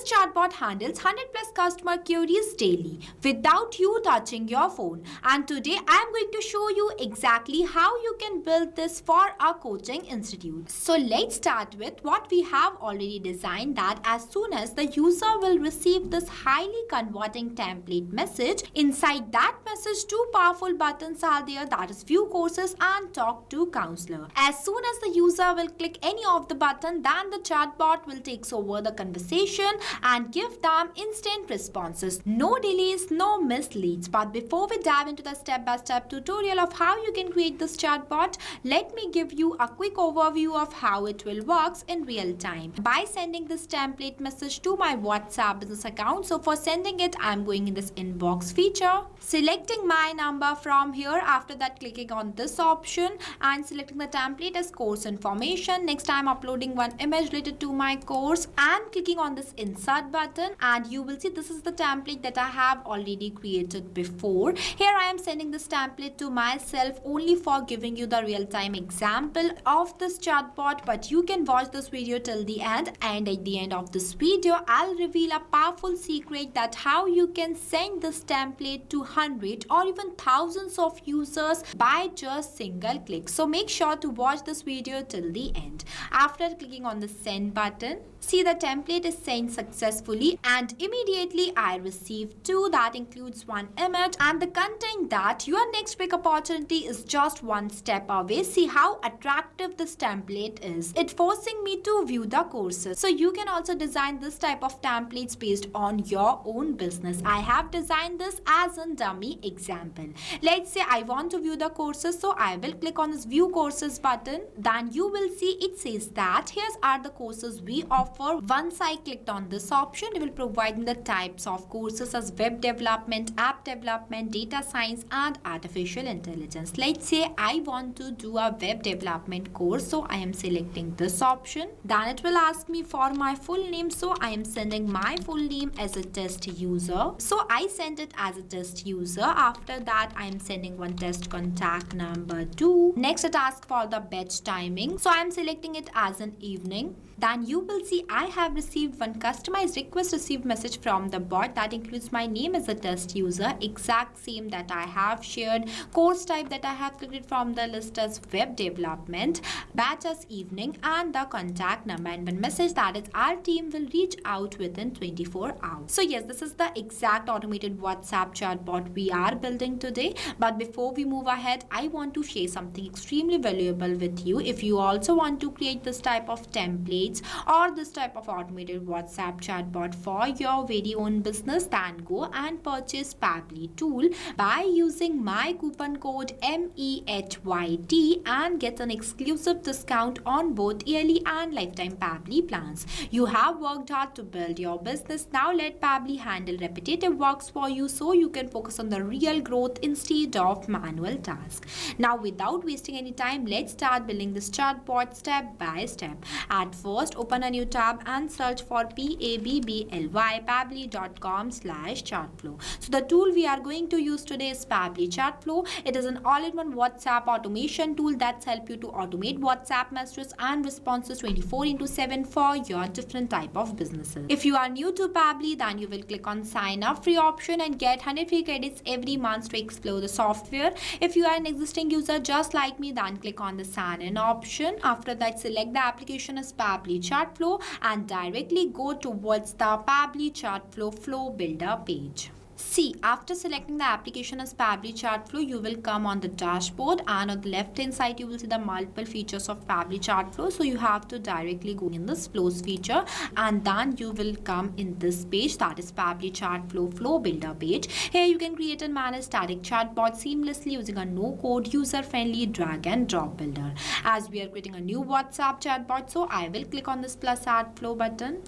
chatbot handles 100 plus customer queries daily without you touching your phone. And today I am going to show you exactly how you can build this for our coaching institute. So let's start with what we have already designed, that as soon as the user will receive this highly converting template message, inside that message two powerful buttons are there, that is view courses and talk to counselor. As soon as the user will click any of the button, then the chatbot will take over the conversation and give them instant responses. No delays, no missed leads. But before we dive into the step-by-step tutorial of how you can create this chatbot, let me give you a quick overview of how it will work in real time by sending this template message to my WhatsApp business account. So for sending it, I'm going in this inbox feature, selecting my number from here. After that, clicking on this option and selecting the template as course information. Next, I'm uploading one image related to my course and clicking on this insert button, and you will see this is the template that I have already created before. Here I am sending this template to myself only for giving you the real-time example of this chatbot, but you can watch this video till the end, and at the end of this video I'll reveal a powerful secret that how you can send this template to hundreds or even thousands of users by just single click. So make sure to watch this video till the end. After clicking on the send button, see the template is sent successfully, and immediately I received two, that includes one image and the content that your next big opportunity is just one step away. See how attractive this template is. It's forcing me to view the courses. So you can also design this type of templates based on your own business. I have designed this as a dummy example. Let's say I want to view the courses, so I will click on this view courses button. Then you will see it says that here are the courses we offer. Once I clicked on this option, it will provide me the types of courses as web development, app development, data science and artificial intelligence. Let's say I want to do a web development course, so I am selecting this option. Then it will ask me for my full name, so I am sending my full name as a test user. So I sent it as a test user. After that, I am sending one test contact number 2. Next, it asks for the batch timing, so I am selecting it as an evening. Then you will see I have received one customized request received message from the bot that includes my name as a test user, exact same that I have shared, course type that I have created from the list as web development, batch as evening and the contact number, and one message that is our team will reach out within 24 hours. So yes, this is the exact automated WhatsApp chatbot we are building today. But before we move ahead, I want to share something extremely valuable with you. If you also want to create this type of template or this type of automated WhatsApp chatbot for your very own business, then go and purchase Pabbly tool by using my coupon code MEHYT and get an exclusive discount on both yearly and lifetime Pabbly plans. You have worked hard to build your business. Now let Pabbly handle repetitive works for you so you can focus on the real growth instead of manual tasks. Now without wasting any time, let's start building this chatbot step by step. At first, open a new tab and search for pabbly.com/chatflow. So the tool we are going to use today is Pabbly Chatflow. It is an all-in-one WhatsApp automation tool that's help you to automate WhatsApp messages and responses 24/7 for your different type of businesses. If you are new to Pabbly, then you will click on sign up free option and get 100 free credits every month to explore the software. If you are an existing user just like me, then click on the sign in option. After that, select the application as Pabbly Chatflow and directly go towards the Pabbly Chatflow flow builder page. See, after selecting the application as Pabbly Chatflow, you will come on the dashboard, and on the left hand side you will see the multiple features of Pabbly Chatflow. So you have to directly go in this flows feature, and then you will come in this page, that is Pabbly Chatflow flow builder page. Here you can create and manage static chatbot seamlessly using a no-code, user-friendly drag and drop builder. As we are creating a new WhatsApp chatbot, so I will click on this plus add flow button.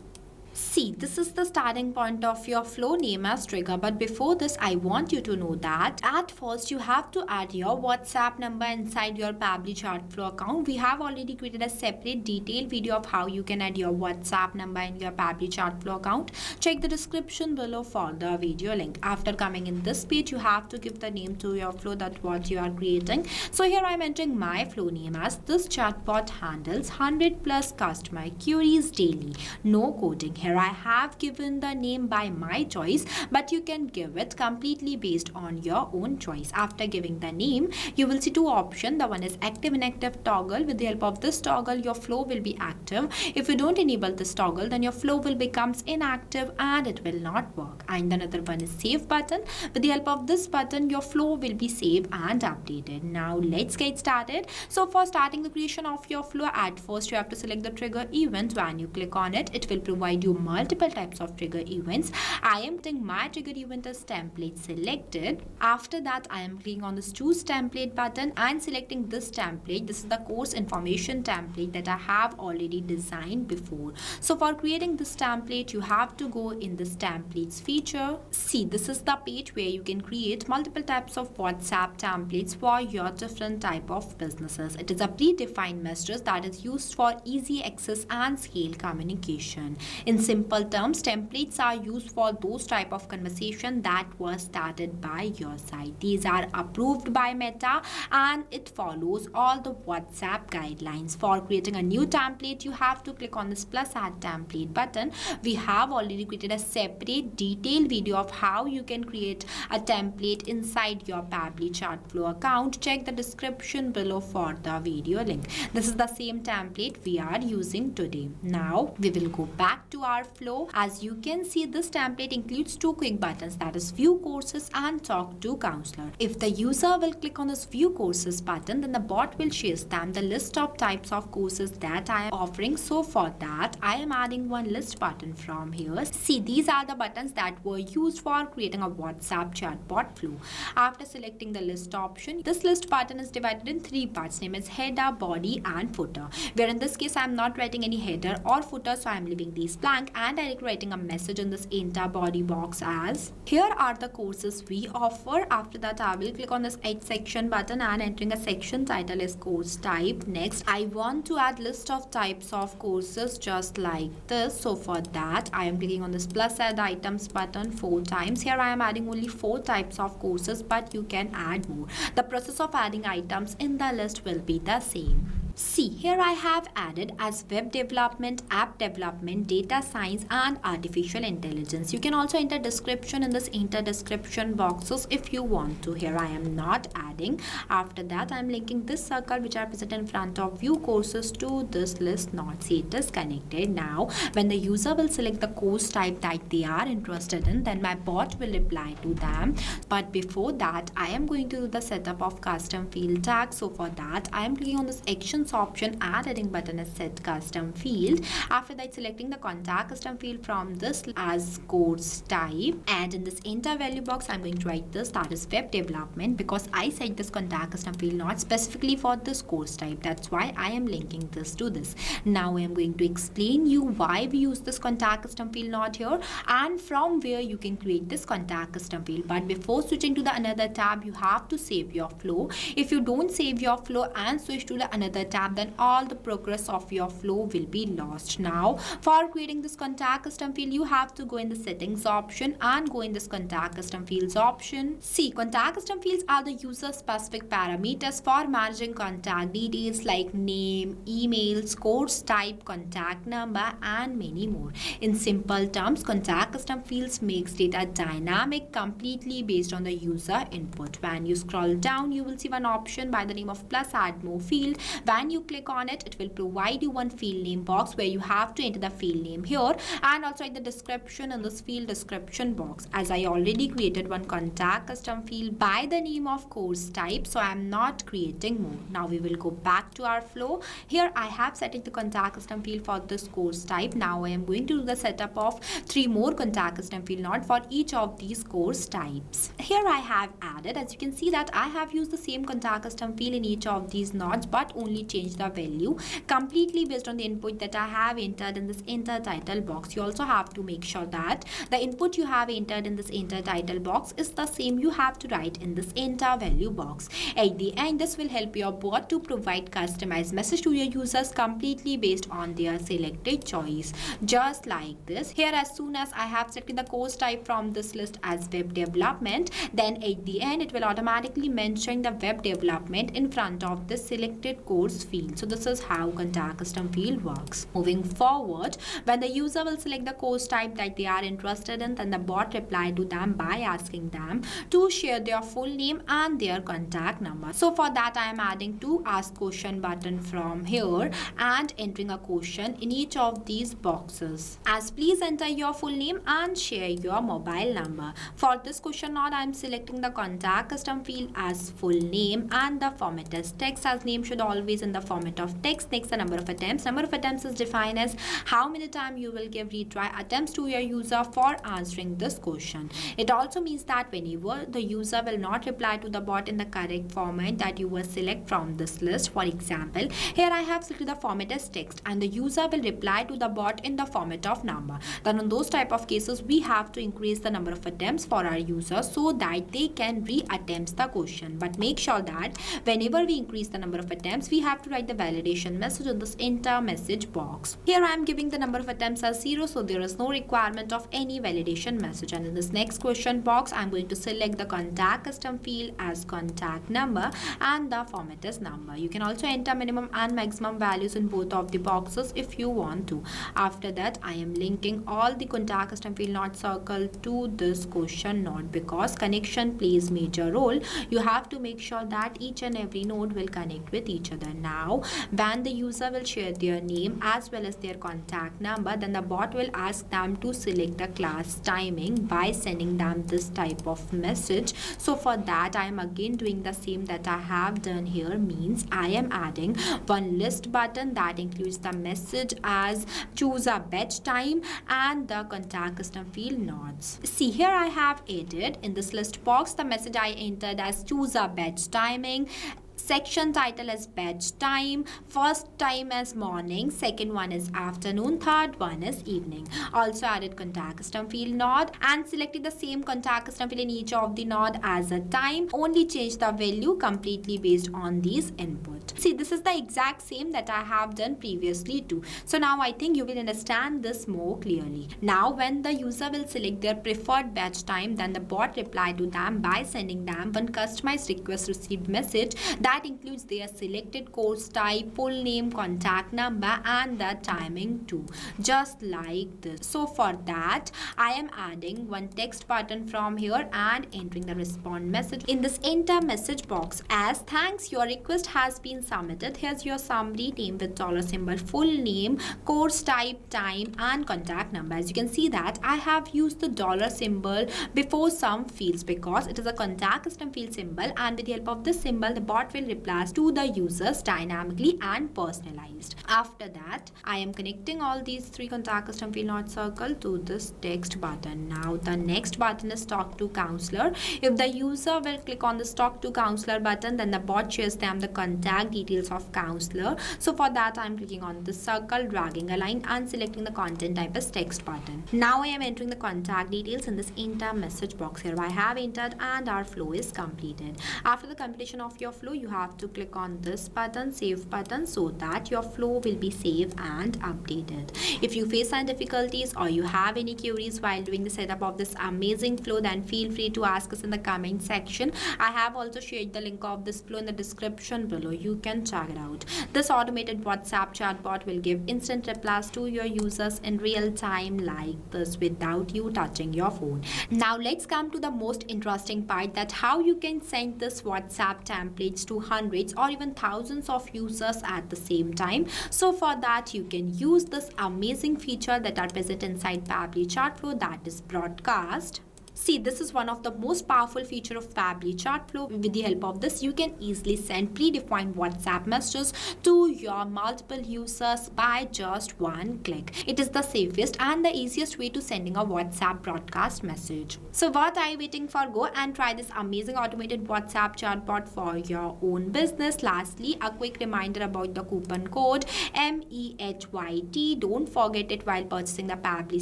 See, this is the starting point of your flow name as trigger, but before this I want you to know that at first you have to add your WhatsApp number inside your Pabbly Chatflow account. We have already created a separate detailed video of how you can add your WhatsApp number in your Pabbly Chatflow account. Check the description below for the video link. After coming in this page, you have to give the name to your flow, that what you are creating. So here I am entering my flow name as this chatbot handles 100 plus customer queries daily. No coding. Here I have given the name by my choice, but you can give it completely based on your own choice. After giving the name, you will see two options. The one is active inactive toggle. With the help of this toggle, your flow will be active. If you don't enable this toggle, then your flow will become inactive and it will not work. And another one is save button. With the help of this button, your flow will be saved and updated. Now let's get started. So for starting the creation of your flow, at first you have to select the trigger event. When you click on it, it will provide you multiple types of trigger events. I am putting my trigger event as template selected. After that, I am clicking on this choose template button and selecting this template. This is the course information template that I have already designed before. So for creating this template, you have to go in this templates feature. See, this is the page where you can create multiple types of WhatsApp templates for your different type of businesses. It is a predefined message that is used for easy access and scale communication. In simple terms, templates are used for those type of conversation that was started by your site. These are approved by Meta and it follows all the WhatsApp guidelines. For creating a new template, you have to click on this plus add template button. We have already created a separate detailed video of how you can create a template inside your Pabbly Chatflow account. Check the description below for the video link. This is the same template we are using today. Now we will go back to our flow. As you can see, this template includes two quick buttons, that is view courses and talk to counselor. If the user will click on this view courses button, then the bot will show them the list of types of courses that I am offering. So for that, I am adding one list button from here. See, these are the buttons that were used for creating a WhatsApp chatbot flow. After selecting the list option, this list button is divided in three parts, name is header, body and footer, where in this case I am not writing any header or footer, so I am leaving these blank and directly writing a message in this enter body box as here are the courses we offer. After that, I will click on this add section button and entering a section title as course type. Next, I want to add list of types of courses just like this. So for that, I am clicking on this plus add items button 4 times. Here I am adding only 4 types of courses, but you can add more. The process of adding items in the list will be the same. See, here I have added as web development, app development, data science and artificial intelligence. You can also enter description in this enter description boxes if you want to. Here I am not adding. After that, I am linking this circle which I present in front of view courses to this list, not see it is connected. Now when the user will select the course type that they are interested in, then my bot will reply to them. But before that, I am going to do the setup of custom field tags. So for that, I am clicking on this action option and heading button is set custom field. After that, selecting the contact custom field from this as course type, and in this enter value box I'm going to write this, that is web development, because I set this contact custom field not specifically for this course type. That's why I am linking this to this. Now I am going to explain you why we use this contact custom field not here and from where you can create this contact custom field. But before switching to the another tab, you have to save your flow. If you don't save your flow and switch to the another tab, then all the progress of your flow will be lost. Now for creating this contact custom field, you have to go in the settings option and go in this contact custom fields option. See, contact custom fields are the user specific parameters for managing contact details like name, emails, course type, contact number and many more. In simple terms, contact custom fields makes data dynamic completely based on the user input. When you scroll down, you will see one option by the name of plus add more field. When you click on it, it will provide you one field name box where you have to enter the field name here and also write the description in this field description box. As I already created one contact custom field by the name of course type, so I am not creating more. Now we will go back to our flow. Here I have set the contact custom field for this course type. Now I am going to do the setup of 3 more contact custom field nodes for each of these course types. Here I have added, as you can see that I have used the same contact custom field in each of these nodes, but only change the value completely based on the input that I have entered in this enter title box. You also have to make sure that the input you have entered in this enter title box is the same you have to write in this enter value box. At the end, this will help your bot to provide customized message to your users completely based on their selected choice. Just like this. Here, as soon as I have selected the course type from this list as web development, then at the end it will automatically mention the web development in front of this selected course use field. So this is how contact custom field works. Moving forward, when the user will select the course type that they are interested in, then the bot reply to them by asking them to share their full name and their contact number. So for that, I am adding two ask question button from here and entering a question in each of these boxes. As please enter your full name and share your mobile number. For this question node, I am selecting the contact custom field as full name and the format as text, as name should always in the format of text. Next, the number of attempts. Number of attempts is defined as how many times you will give retry attempts to your user for answering this question. It also means that whenever the user will not reply to the bot in the correct format that you will select from this list. For example, here I have selected the format as text and the user will reply to the bot in the format of number. Then in those type of cases, we have to increase the number of attempts for our users so that they can re-attempt the question. But make sure that whenever we increase the number of attempts, we have to write the validation message in this enter message box. Here I am giving the number of attempts as 0, so there is no requirement of any validation message. And in this next question box, I am going to select the contact custom field as contact number and the format as number. You can also enter minimum and maximum values in both of the boxes if you want to. After that, I am linking all the contact custom field node circle to this question node because connection plays major role. You have to make sure that each and every node will connect with each other. Now, when the user will share their name as well as their contact number, then the bot will ask them to select the class timing by sending them this type of message. So for that, I am again doing the same that I have done here, means I am adding one list button that includes the message as choose a batch time and the contact custom field nodes. See, here I have added in this list box the message I entered as choose a batch timing, section title as batch time, first time as morning, second one is afternoon, third one is evening. Also added contact custom field node and selected the same contact custom field in each of the node as a time, only change the value completely based on these input. See, this is the exact same that I have done previously too. So now I think you will understand this more clearly. Now when the user will select their preferred batch time, then the bot reply to them by sending them one customized request received message that includes their selected course type, full name, contact number and the timing too, just like this. So for that, I am adding one text button from here and entering the respond message in this enter message box as thanks, your request has been submitted. Here's your summary name with dollar symbol, full name, course type, time and contact number. As you can see that I have used the dollar symbol before some fields because it is a contact custom field symbol, and with the help of this symbol, the bot will replies to the users dynamically and personalized. After that, I am connecting all these three contact custom field node circle to this text button. Now the next button is talk to counselor. If the user will click on the talk to counselor button, then the bot shares them the contact details of counselor. So for that, I am clicking on the circle, dragging a line and selecting the content type as text button. Now I am entering the contact details in this enter message box. Here I have entered and our flow is completed. After the completion of your flow, you have to click on this button, save button, so that your flow will be saved and updated. If you face any difficulties or you have any queries while doing the setup of this amazing flow, then feel free to ask us in the comment section. I have also shared the link of this flow in the description below. You can check it out. This automated WhatsApp chatbot will give instant replies to your users in real time like this without you touching your phone. Now let's come to the most interesting part, that how you can send this WhatsApp templates to hundreds or even thousands of users at the same time. So for that, you can use this amazing feature that are present inside Pabbly Chatflow, that is broadcast. See, this is one of the most powerful feature of Pabbly Chatflow. With the help of this, you can easily send predefined WhatsApp messages to your multiple users by just one click. It is the safest and the easiest way to sending a WhatsApp broadcast message. So what are you waiting for? Go and try this amazing automated WhatsApp chatbot for your own business. Lastly, a quick reminder about the coupon code MEHYT. Don't forget it while purchasing the Pabbly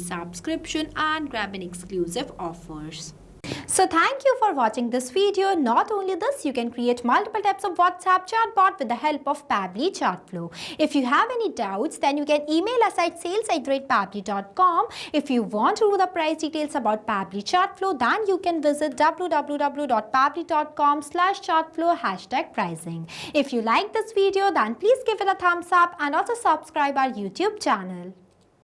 subscription and grab an exclusive offer. So thank you for watching this video. Not only this, you can create multiple types of WhatsApp chatbot with the help of Pabbly Chatflow. If you have any doubts, then you can email us at sales@pabbly.com. If you want to know the price details about Pabbly Chatflow, then you can visit www.pabbly.com/chatflow #pricing. If you like this video, then please give it a thumbs up and also subscribe our YouTube channel.